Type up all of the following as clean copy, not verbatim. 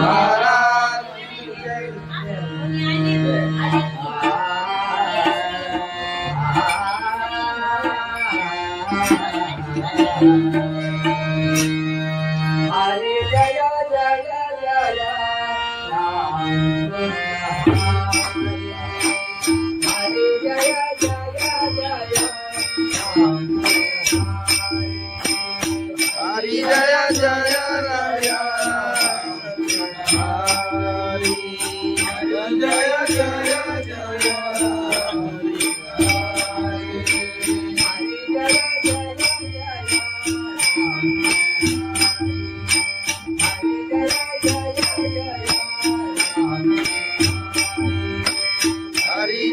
महाराज की जय. हरी जय जय जय राम हरी जय जय जय राम हरी जय जय राया हरी जय जय जय हरी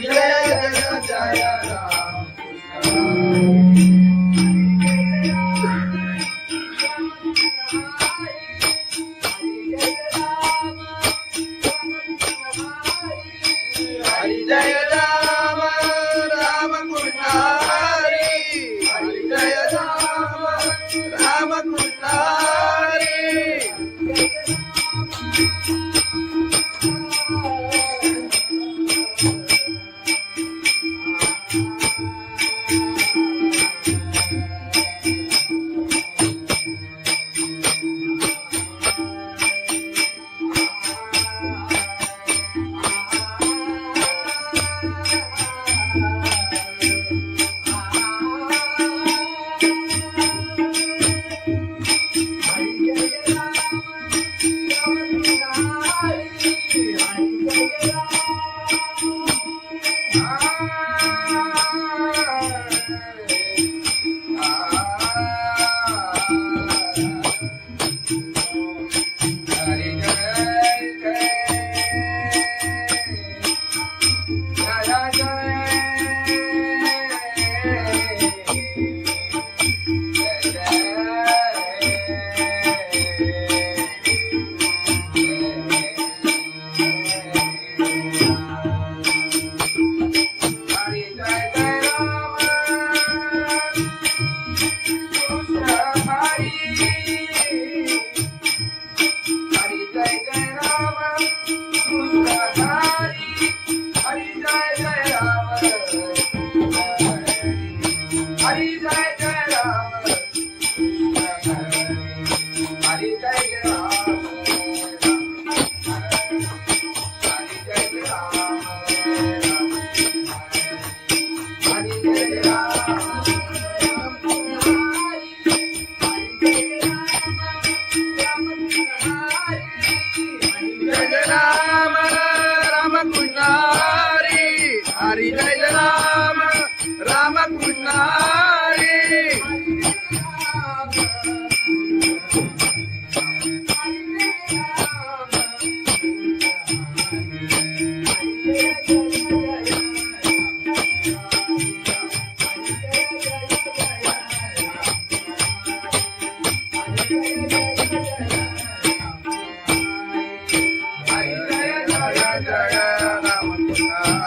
जय जय जय राम हरी हरी जय जय जय राम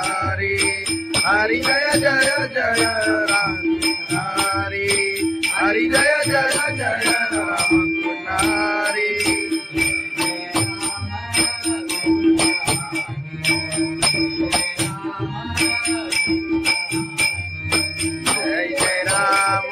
हरी हरि जय जय जय राम हरि हरि जय जय जय राम हरि जय जय राम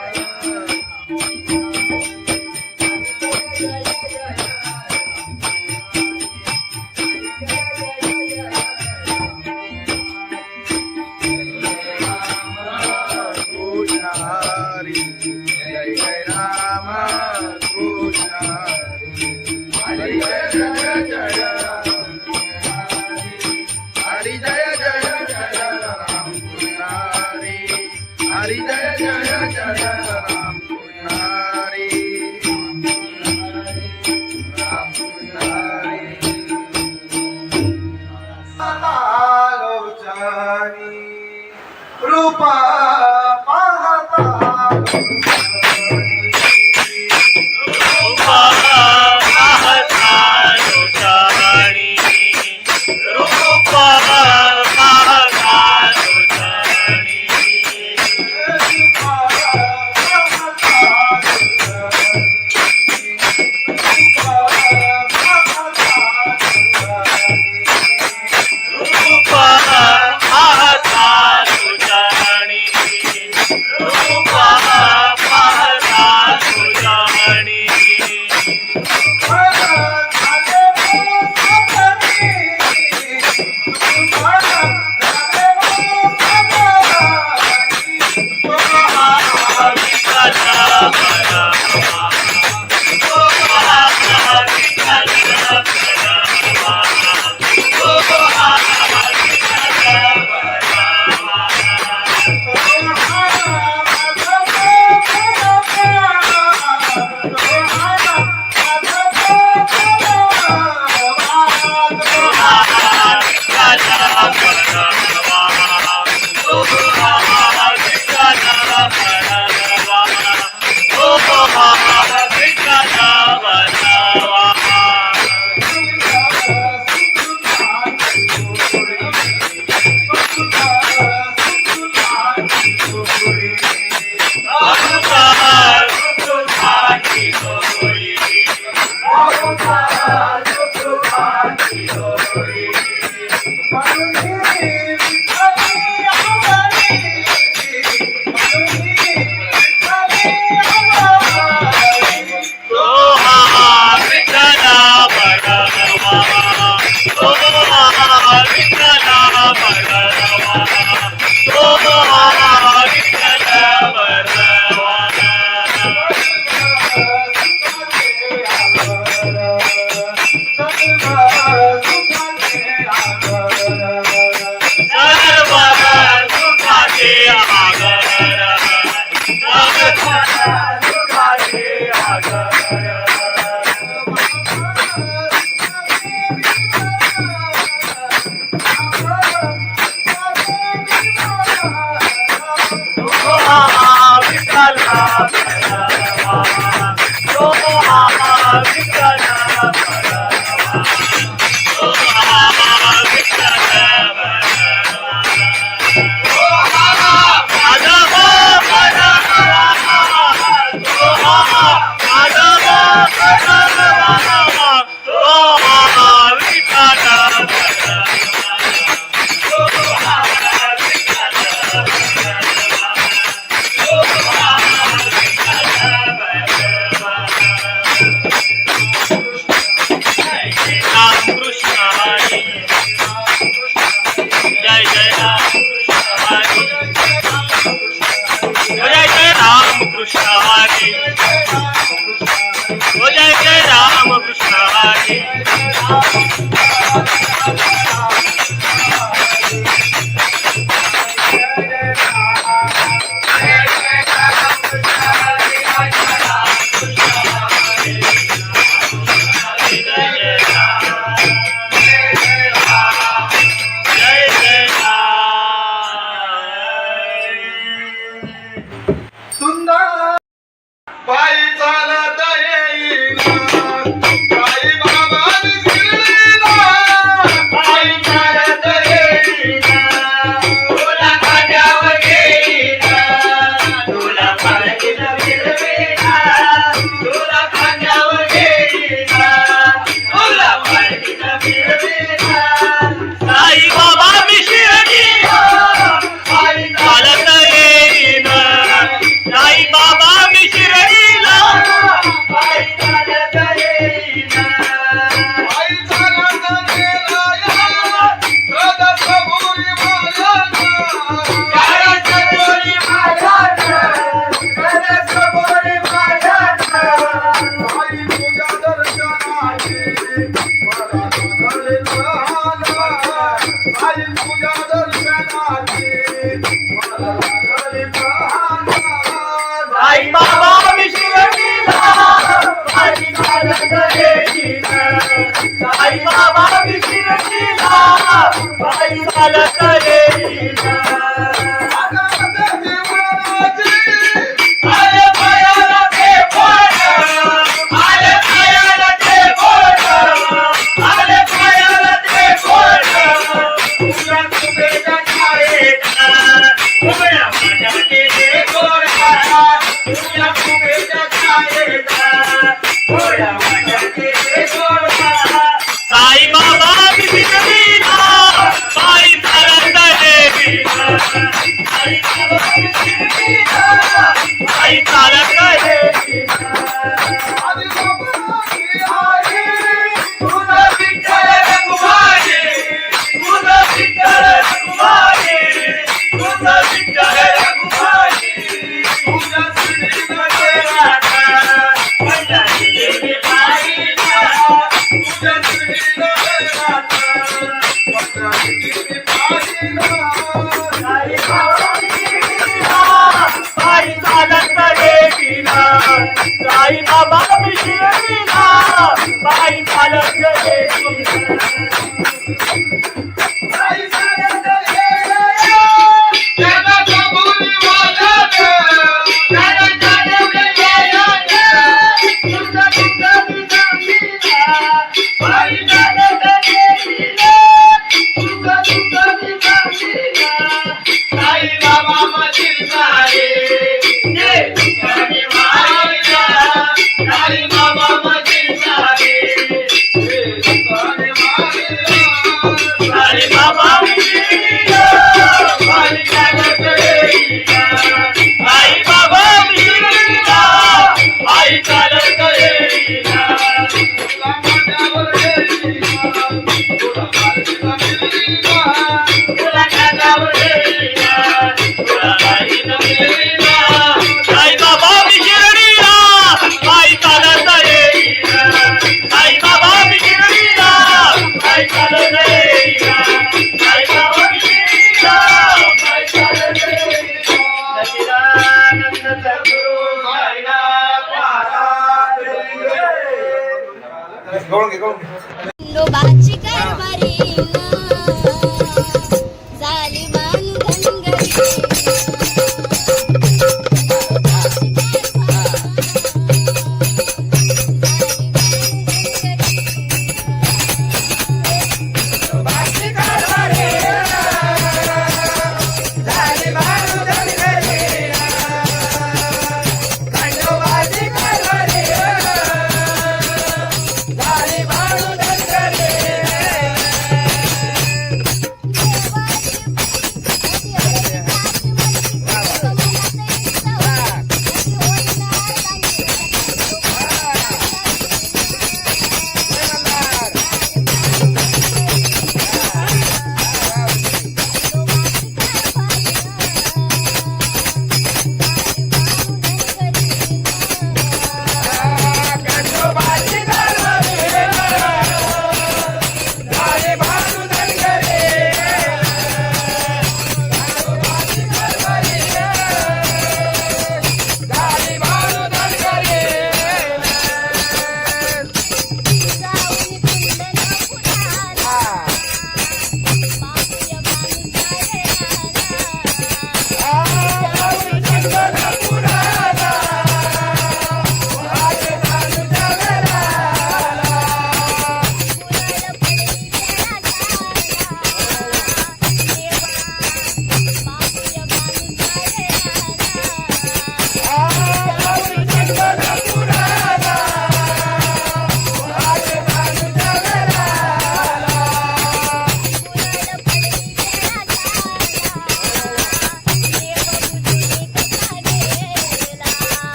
बाई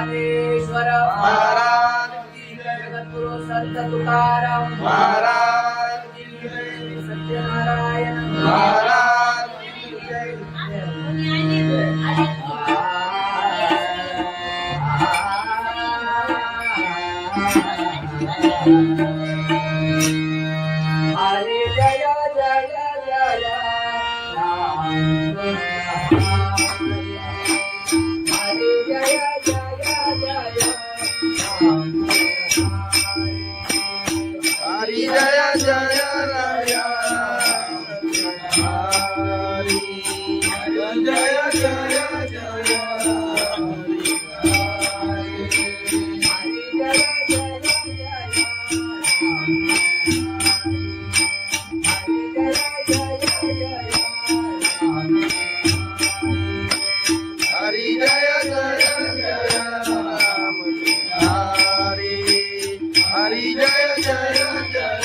ज्ञानेश्वर महाराज की जय, जगद्गुरु संत तुकाराम महाराज की जय, सत्यनारायण महाराज की जय. हरे जय जय जय राम हरे जय जय जय राम हरि जय जय राया, हरि जय जय जय हरि जय जय जय राम हरि, हरि जय जय जय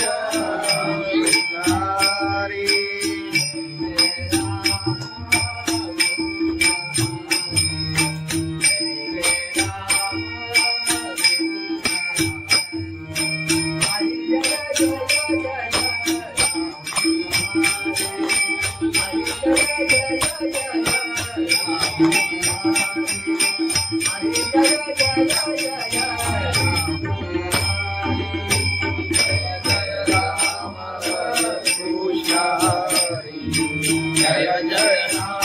हरि. जय जय राम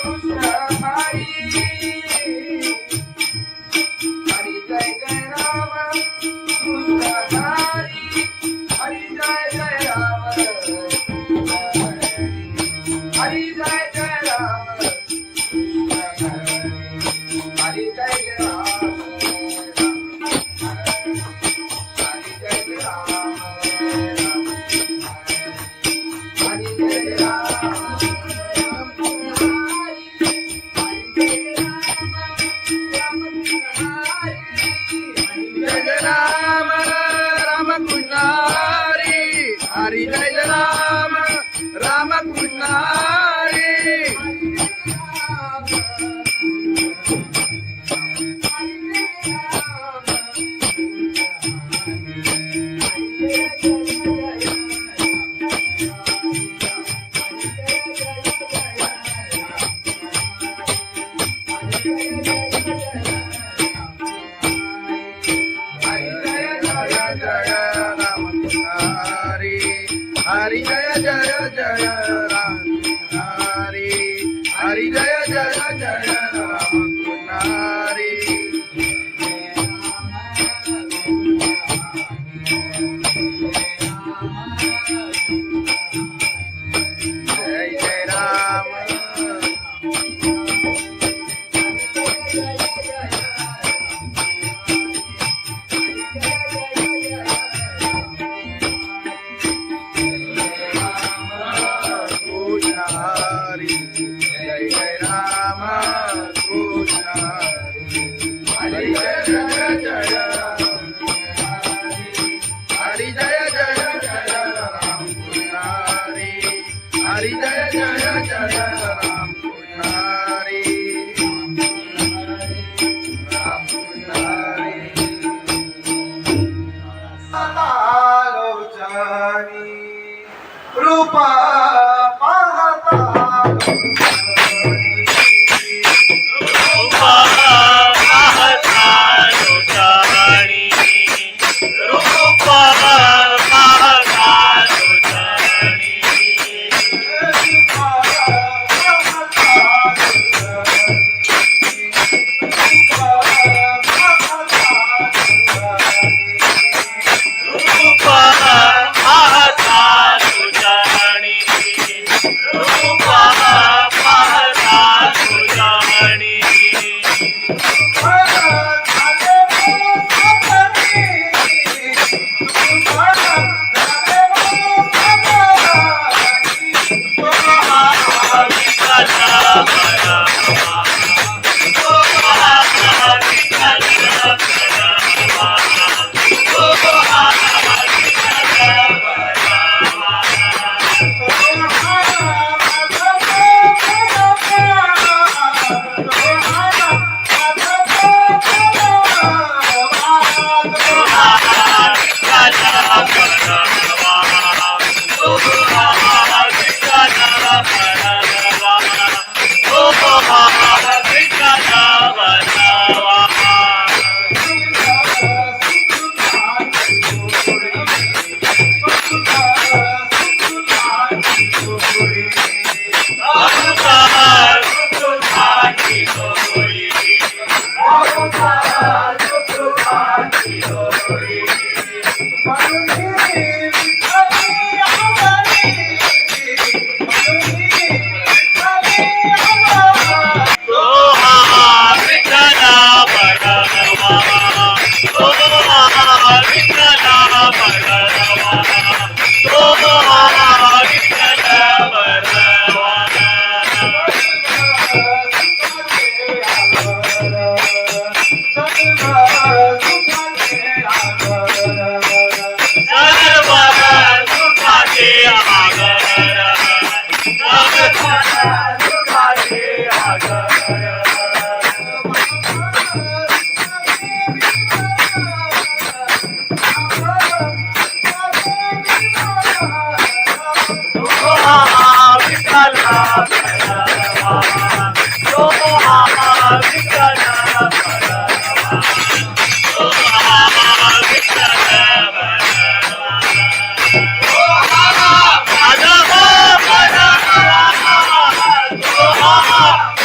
कृष्ण हरि, हरि जय जय राम कृष्ण हरि, जय जय जय राम हरि, जय जय जय राम हरि जय राम राम कृष्ण हरि, हरि जय राम राम कृष्ण हरि. हरि जय राम राम कृष्ण हरि. हरि जय जय जय राम हरि, हरि जय जय जय राम हरि. जय जय राम राम कृष्ण हरी जय जय जय राम हरी जय जय जय राम कृष्ण हरी जय जय जय राम कृष्ण राम कृष्ण आलोचनी रूपा पाहता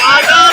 Ada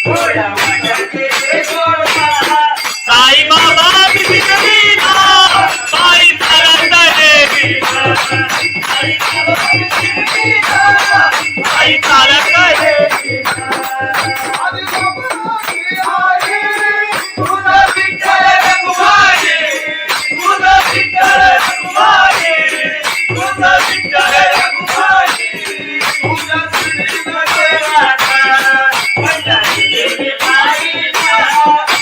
थोडा वाटते गोडवा साई बाबा विसरलीला बाई चालत देवीला आई बाबा विसरलीला बाई चालत देवीला आधी बाबाची आई तुझा विठ्ठल रघुमाई तुझा विठ्ठल रघुमाई तुझा विठ्ठल रघुमाई तुझ्या श्रीला पंढरी देवी पाहिला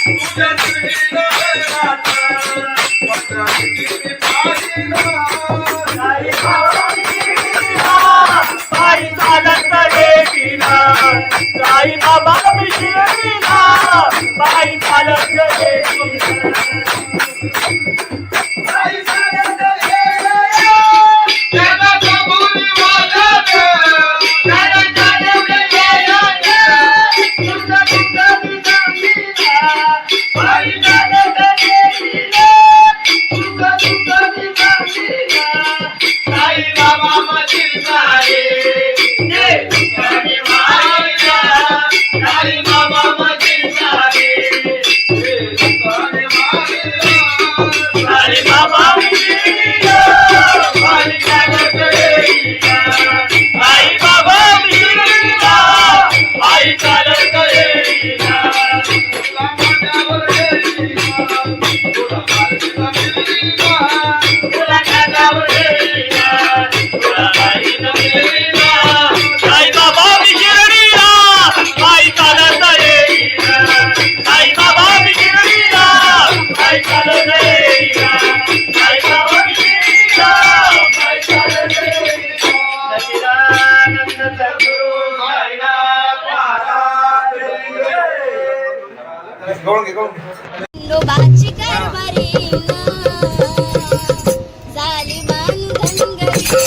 तुझ्या श्रीला पंढरीची पाहिला आई बाबा विसरलीला बाई चालत देवीला साई बाबा विसरलीला बाई चालत देवीला आई सागत येया त्याला कबूल वाजत त्याला चालवलं येया तुझा तुझा विसरलीला आई चालवलं येईला तुझा तुझा विसरलीला आई बाबा मधील सारे ये तुझ्याने मायला आई बाबा मधील सारे लोकांनी मारला साई बाबा विसरलीला बाई चालत देवीला साई बाबा विसरलीला बाई चालत देवीला तुला माझ्यावर गेलीला तुला मारतीला मिळलीला तुला खांद्यावर येईला तुला बाईनं मिळवीला साई बाबा विसरलीला बाई चालत देवीला साई बाबा विसरलीला बाई चालत देवीला साई बाबा विसरलीला बाई चालत देवीला सच्चिदानंद सद्गुरु साईनाथ महाराज खंडोबाची कारभारी झाली बांधनगरी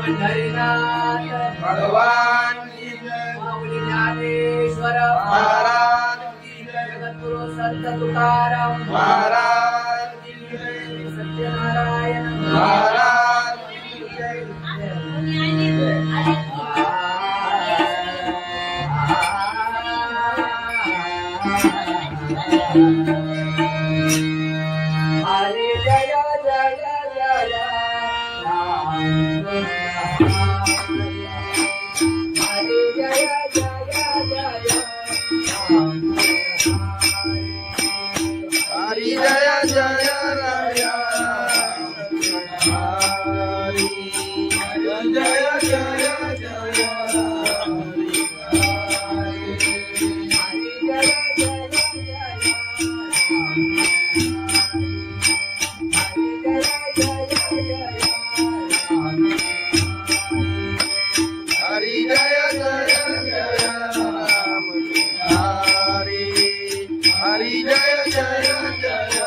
पंढरीनाथ भगवान की जय माऊली ज्ञानेश्वर महाराज की जय जगद्गुरु संत तुकाराम महाराज की जय सत्यनारायण महाराज की जय हरे जय जय जय राम हरे जय जय जय राम हरि जय जय राय हरि जय जय जय हरि जय जय जय राम हरि हरि जय जय जय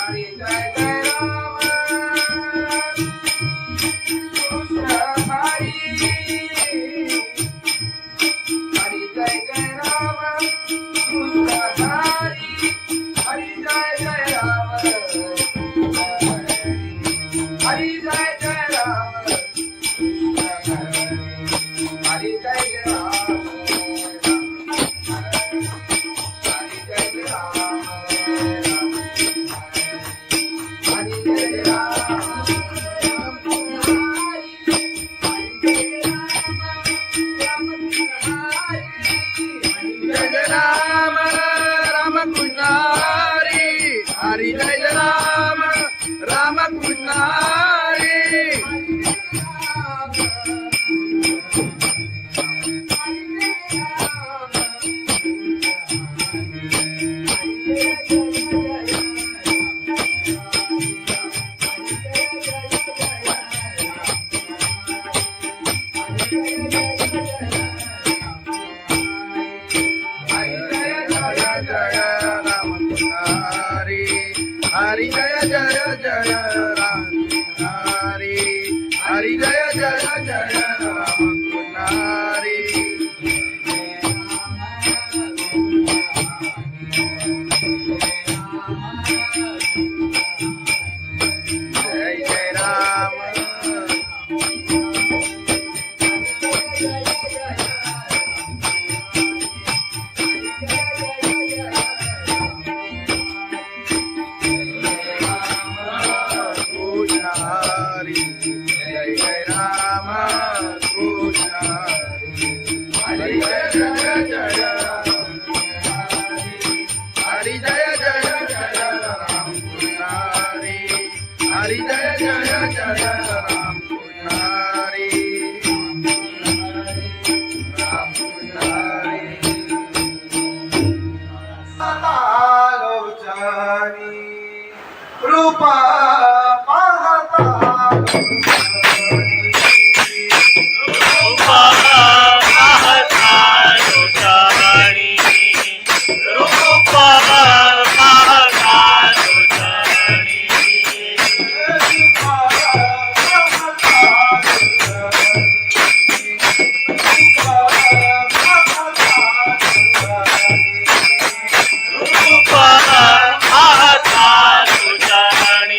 हरि जय जय राम कृष्ण हरि जय जय राम हरि जय जय जय राम हरि जय जय जय राम हरि जय राम राम कृष्ण हरि हरि जय राम राम कृष्ण हरि हरि जय राम राम कृष्ण हरि हरि जय जय जय राम हरि हरि जय जय जय राम हरि हरी जय जय जय राम कृष्ण हरी राम कृष्ण हरी आलोचनी रूपा पाहता रूपा पाहता लोचनी रूपा पाहता लोचनी रूपा पाहता लोचनी रूपा पाहता लोचनी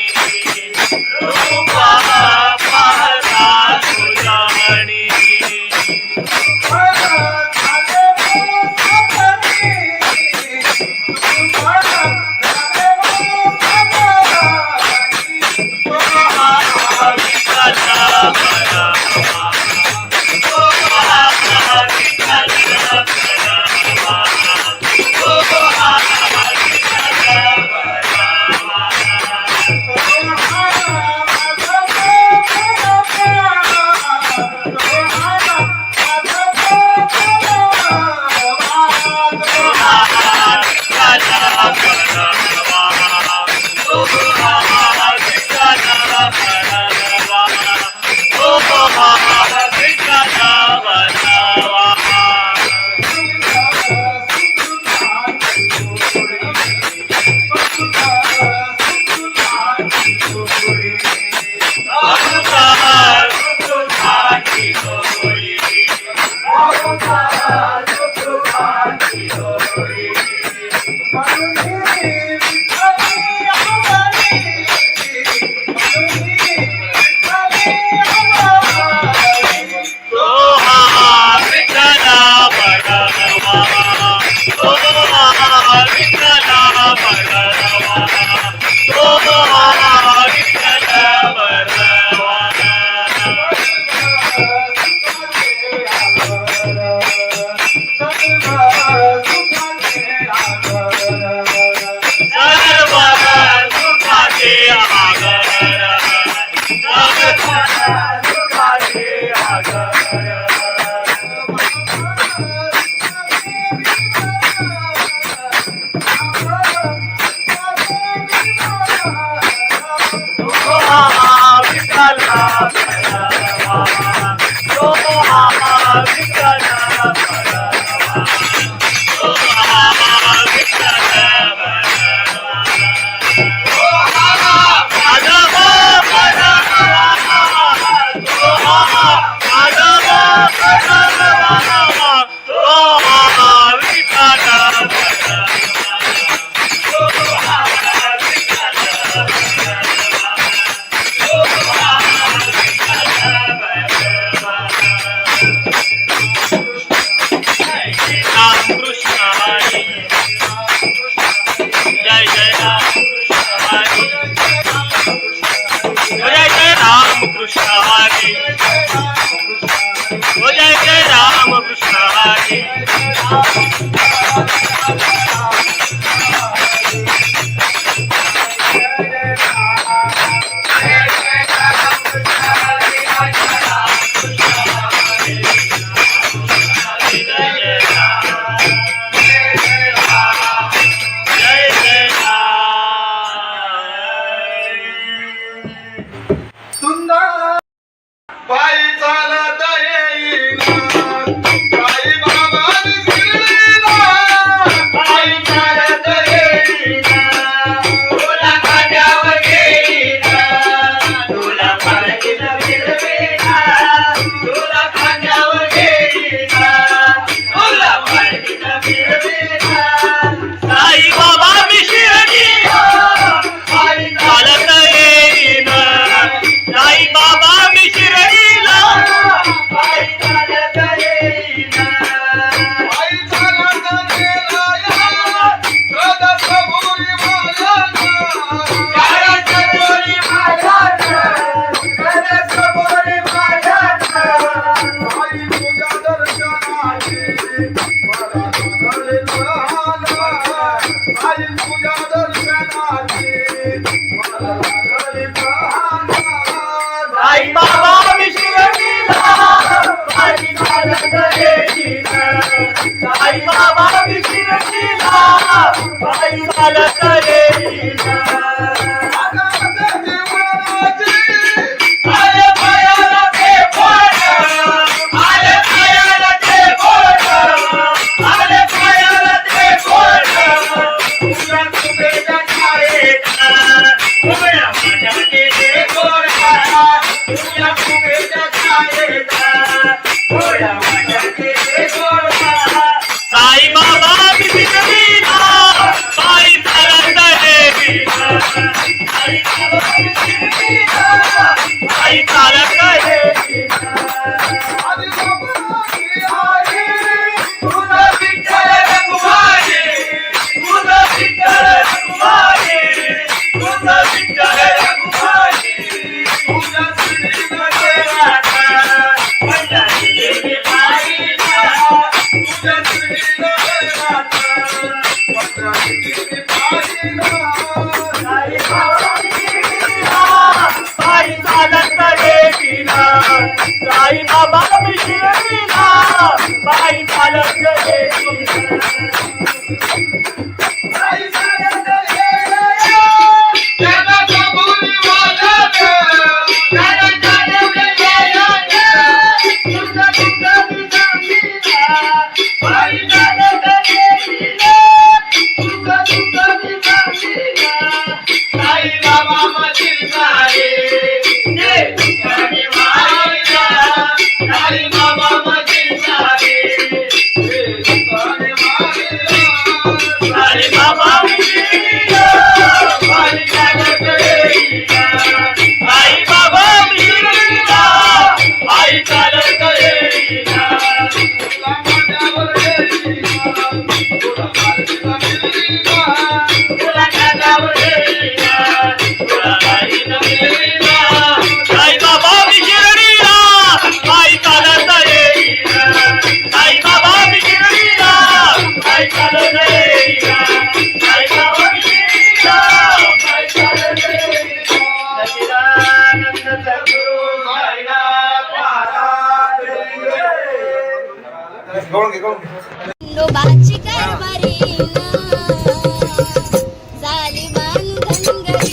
तुझ्या दर्शनाची मला लागली प्रहार. साई बाबा विशिरतीला पायी चालत येईना. आले पायाला ते बोट, आले पायाला ते बोट, आले पायाला ते बोट. तुझ्या कुबेच्या छायेचा उभ्या माझ्या केले गोरा, तुझ्या कुबेच्या छायेचा उभ्या माझ्या केले गोरा. साई बाबा विशिरतीला पायी चालत येईना. साई बाबा विशिरतीला पायी चालत येईना. तुझं विठ्ठल रघुमाई, तुझं विठ्ठल रघुमाई, तुझं विठ्ठल रघुमाई. तुझ्या श्रीनगराचा पंढरी गेली पायीला, तुझ्या श्रीनगराचा पंढरी गेली पायीला. साई बाबा विशिरतीला पायी चालत येईना. साई बाबा विशिरतीला पायी चालत येईना. पायी चालत येईना. त्याला कबुली वाजत, त्याला चालवले यायला, तुझं दुःख मी सांगीना. पायी चालत येईना, तुझं दुःख मी सांगीना. साई बाबा मधील सारे ते दुःखाने मायला. साई बाबा मधील सारे ते दुःखाने मायला. साई बाबा विशिरतीला पायी चालत येईना. साई बाबा विशिरतीला पायी चालत येईना. तुला माझ्यावर येईना, तुला माझ्यावर येईना, तुला माझ्यावर येईना, तुला माझ्यावर येईना. साई बाबा विशिरतीला पायी चालत येईना. साई बाबा विशिरतीला पायी चालत येईना. साई बाबा विशिरतीला पायी चालत येईना. सच्चिदानंद सद्गुरु साईनाथ महाराज की जय. गवळण घे, गवळण घे. खंडोबाची कारभारी झाली बांधनगरी.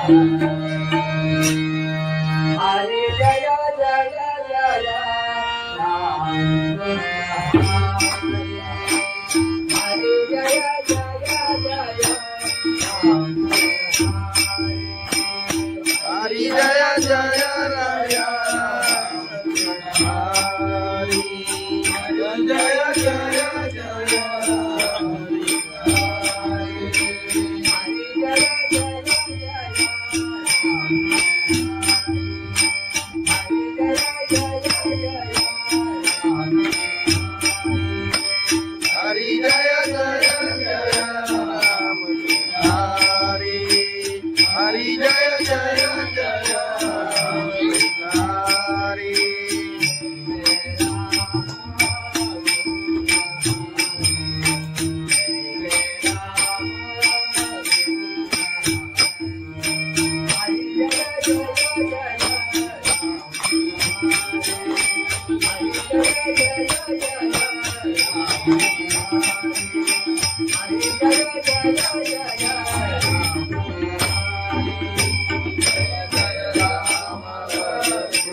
हरे जय जय जय राम हरे जय जय जय राम हरि जय जय राय हरि जय जय जय हरि जय जय जय राम हरि हरि जय जय जय हरि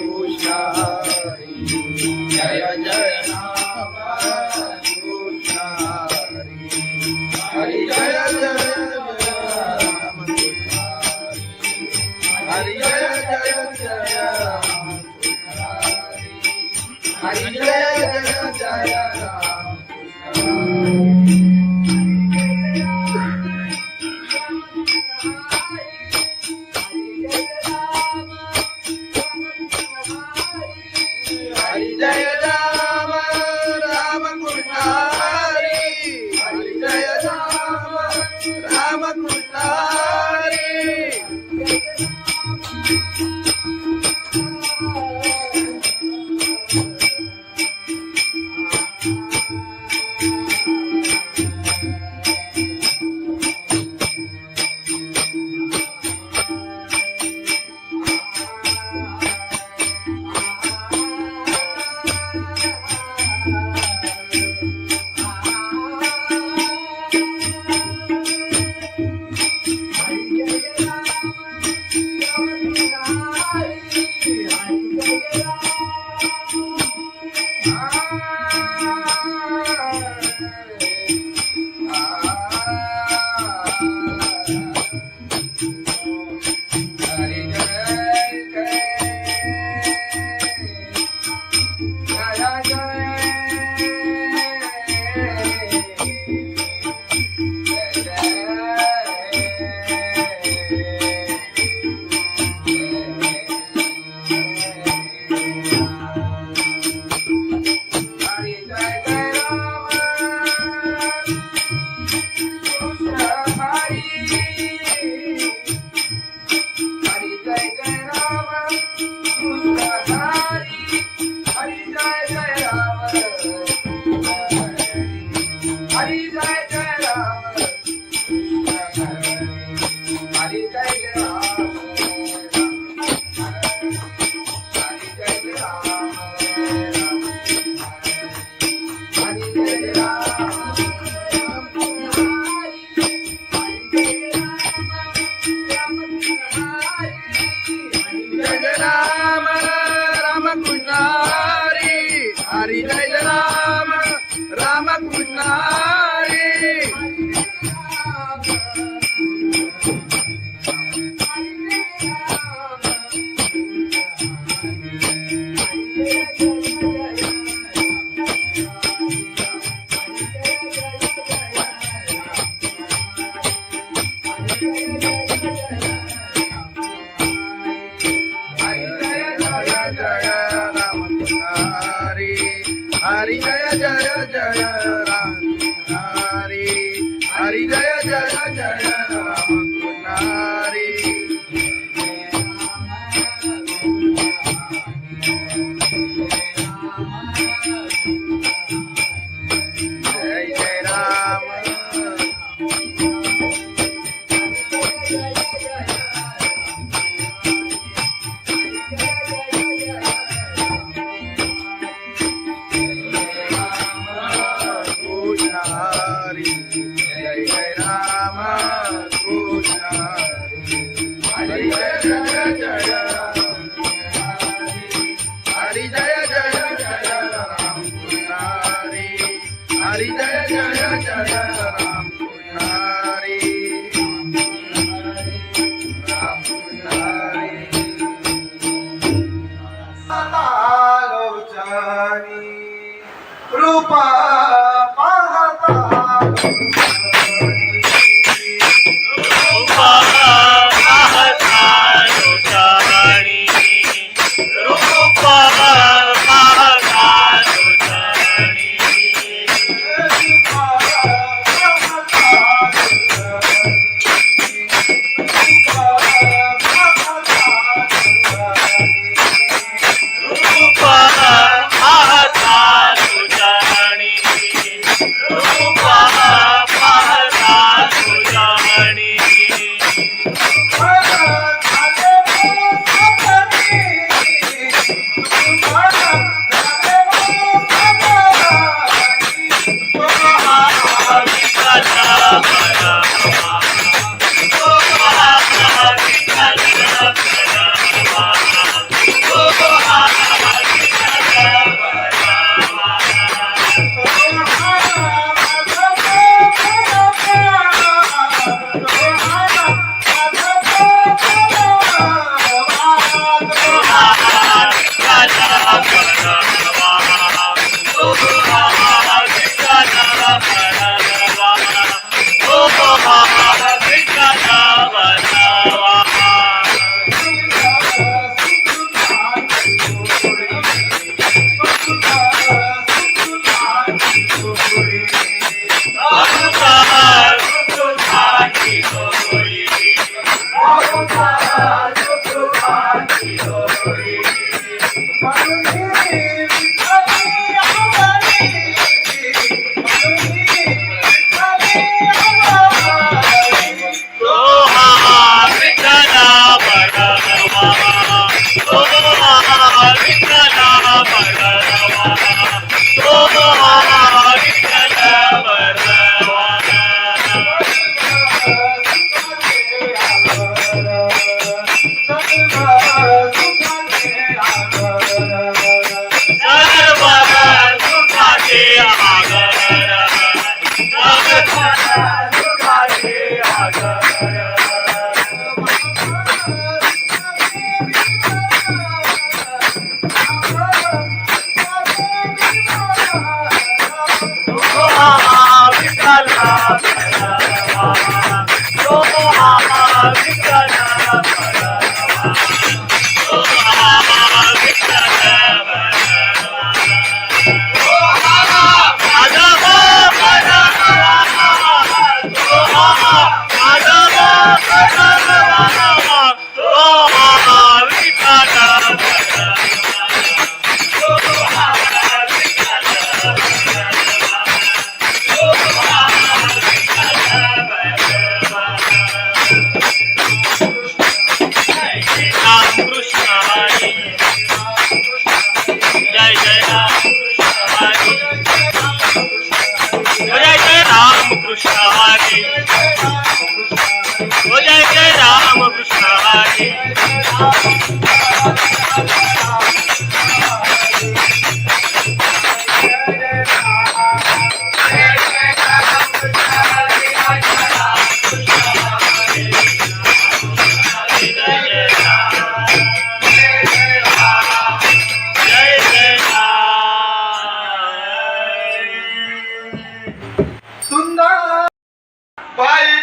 कृष्ण हरि जय जय राम कृष्ण हरि जय जय राम हरि जय जय राम हरि जय जय राम हरि जय राम राम कृष्ण हरि हरि जय राम राम कृष्ण हरि हरि जय राम राम कृष्ण हरि हरि जय जय जय राम हरि हरि जय जय जय राम हरि जय जय राम कृष्ण हरि जय जय राम Bye.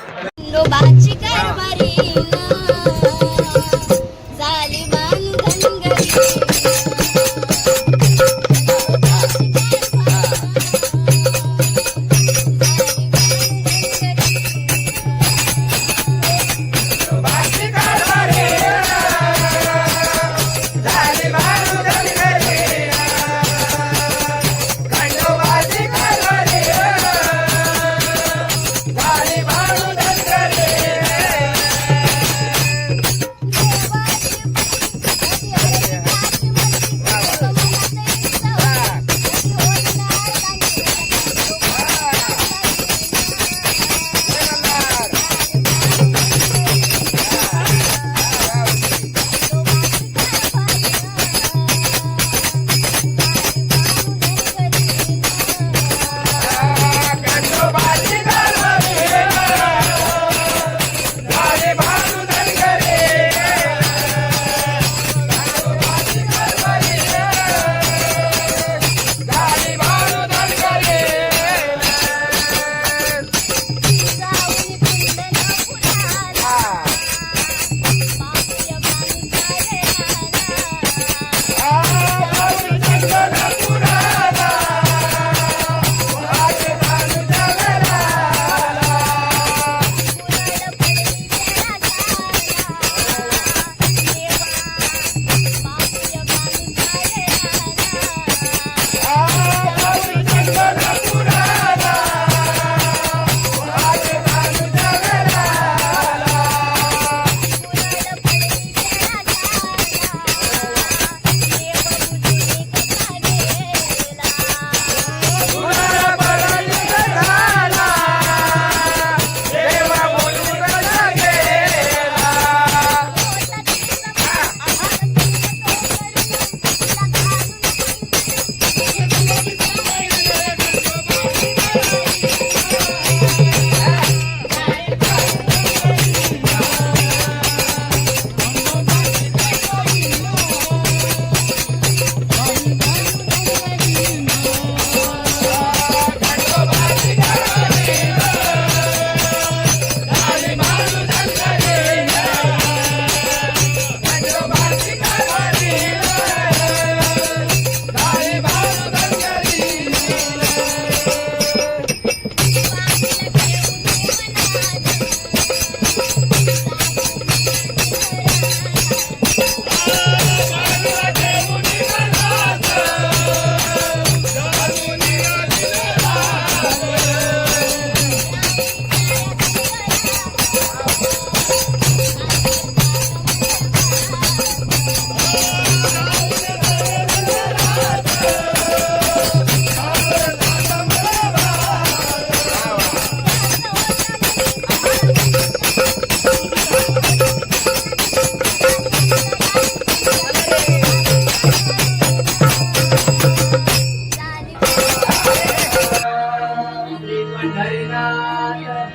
खंडोबाची कारभारी झाली बांधन घरी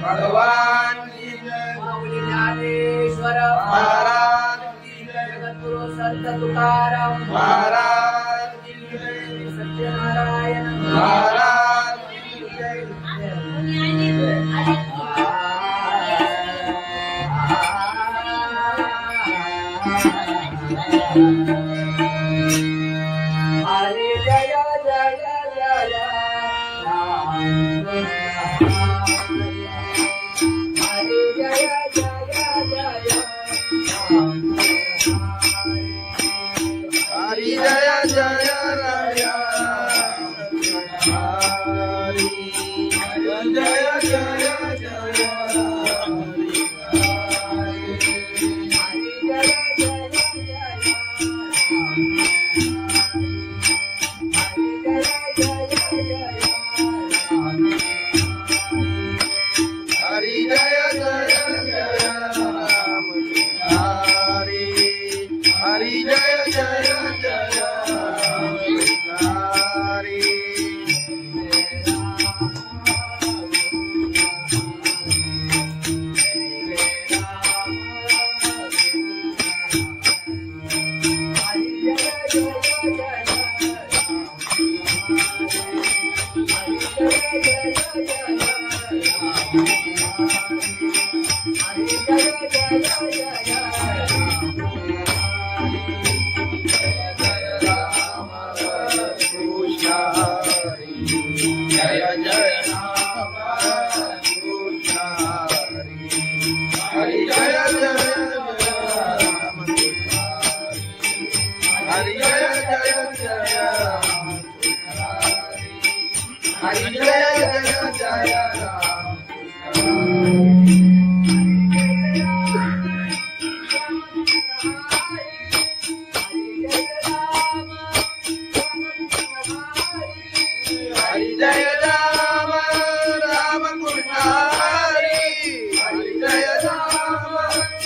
भगवान की जय, माऊली ज्ञानेश्वर महाराज की जय, जगद्गुरु संत तुकाराम महाराज की जय, सत्यनारायण महाराज की जय. हरे जय जय जय राम हरे जय जय जय राम हरि जय जय राया हरि जय जय जय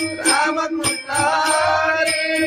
रामकृष्ण हरी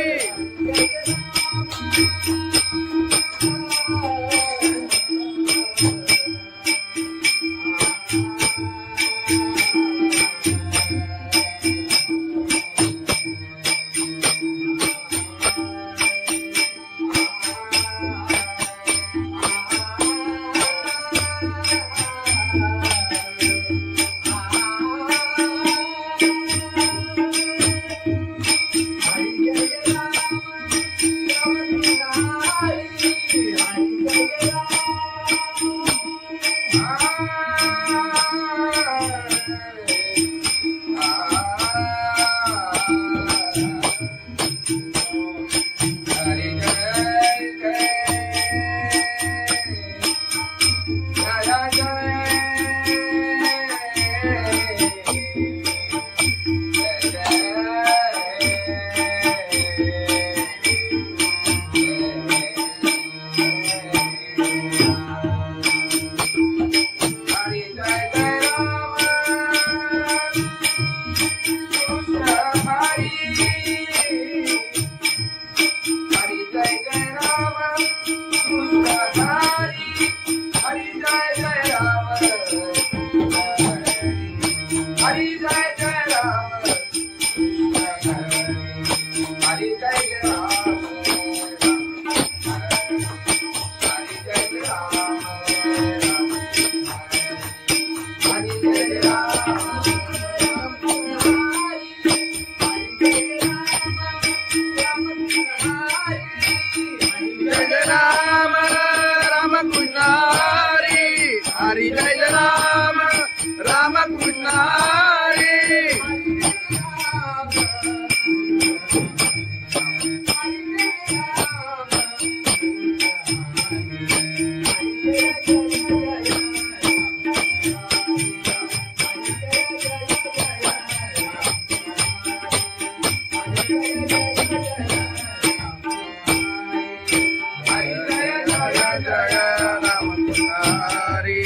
हरी जय राम राम कृष्ण हरी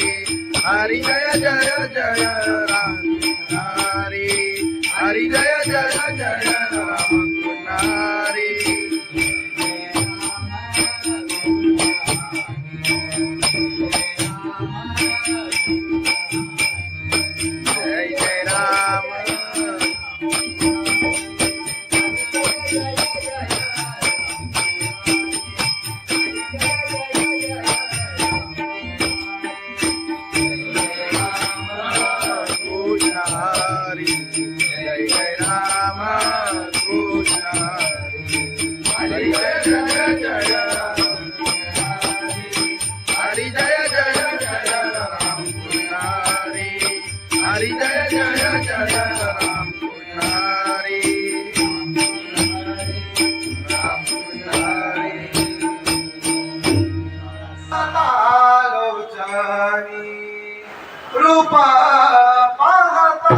हरी जय जय जय राम हरी हरी जय जय जय राम हरी जय जय राम हरी जय जय राम कृष्ण हरी जय जय जय हरी जय जय जय राम कृष्ण हरी हरी जय जय जय राम कृष्ण हरी राम कृष्ण हरी आलोचनी रूपा पाहता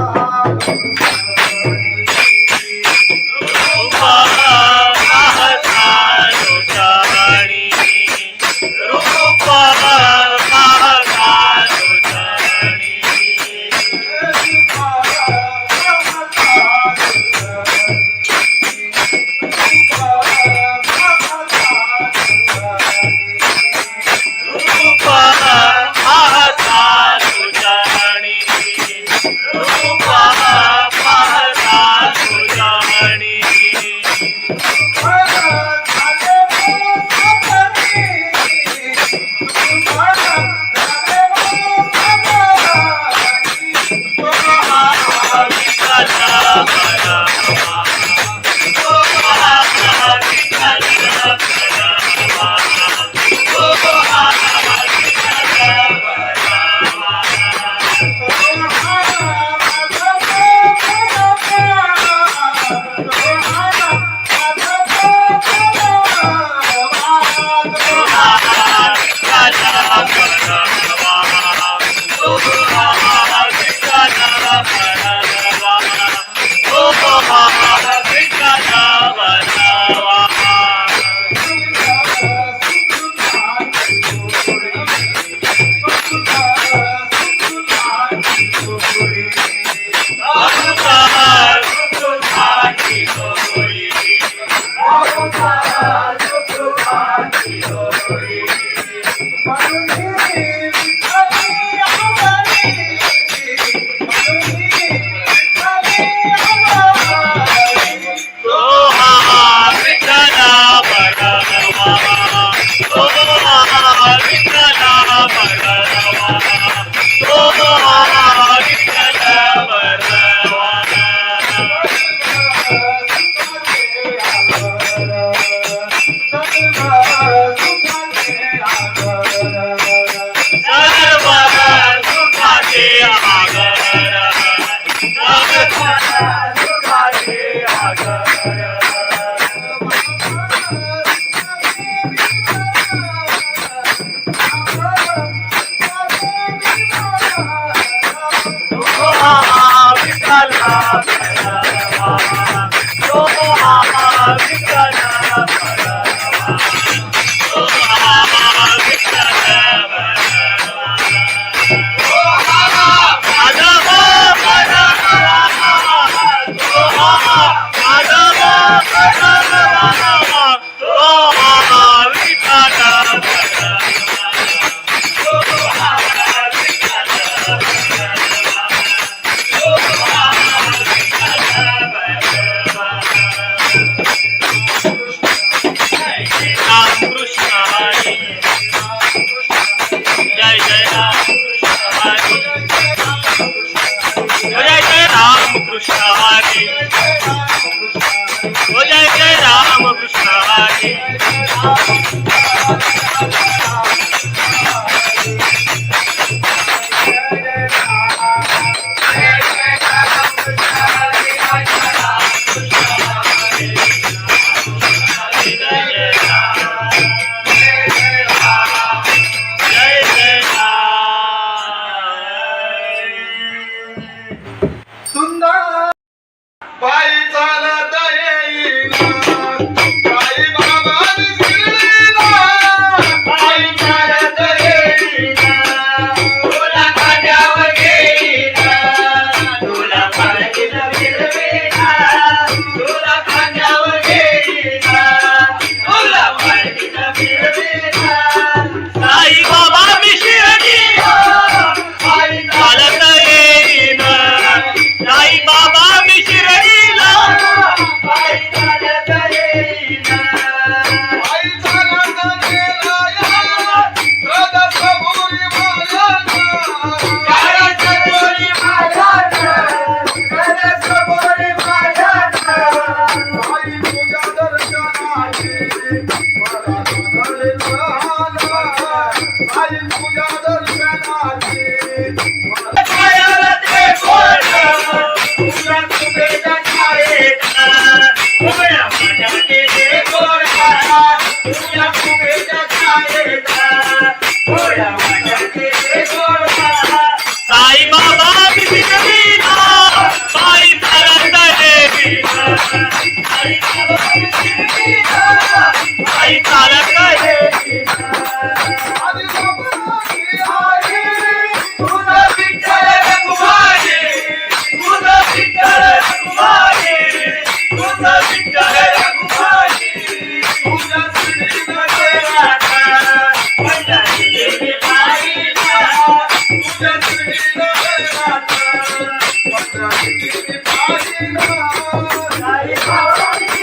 लोटानी सुखाची होई म्हणून विठ्ठली आम्हारी म्हणून विठ्ठली आम्हारी तो हा विठ्ठला भगवा तो हा विठ्ठला भगवा तो हा विठ्ठला भगवा सर्व सुखाचे आगर सुखाचे आगर पायी चालत येईना पायी बाबा शिर्डीला पायी चालत येईना तुला खांद्यावर घेईना तुला पालखीत फिरवीना तुला खांद्यावर घेईना तुला पालखीत फिरवीना साई बाबा मी शिर्डीला पायी चालत येईना साई बाबा मी शिर्डीला पायी चालत येईना पायी चालत गेला या रथसभोरी माझ्याना रथसभोरी माझ्याना रथसभोरी माझ्याना पायी तुझ्या दर्शनाची मला घडले झाला पायी तुझ्या दर्शनाची मला पायाला ते कोण तुझ्या तुझ्या छायेचा उभ्या माझ्या केले गोरा तुझ्या तुझ्या छायेचा उभ्या माझ्या केले गोरा साई बाबा मी शिर्डीला पायी चालत येईना साई बाबा मी शिर्डीला पायी चालत येईना आधी बाबाची आई तुझा विठ्ठल रघुमाई तुझा विठ्ठल रघुमाई तुझा विठ्ठल रघुमाई तुझ्या श्रीनगरात पंढरी गेली पायीला तुझ्या श्रीनगरात पंढरी गेली पायीला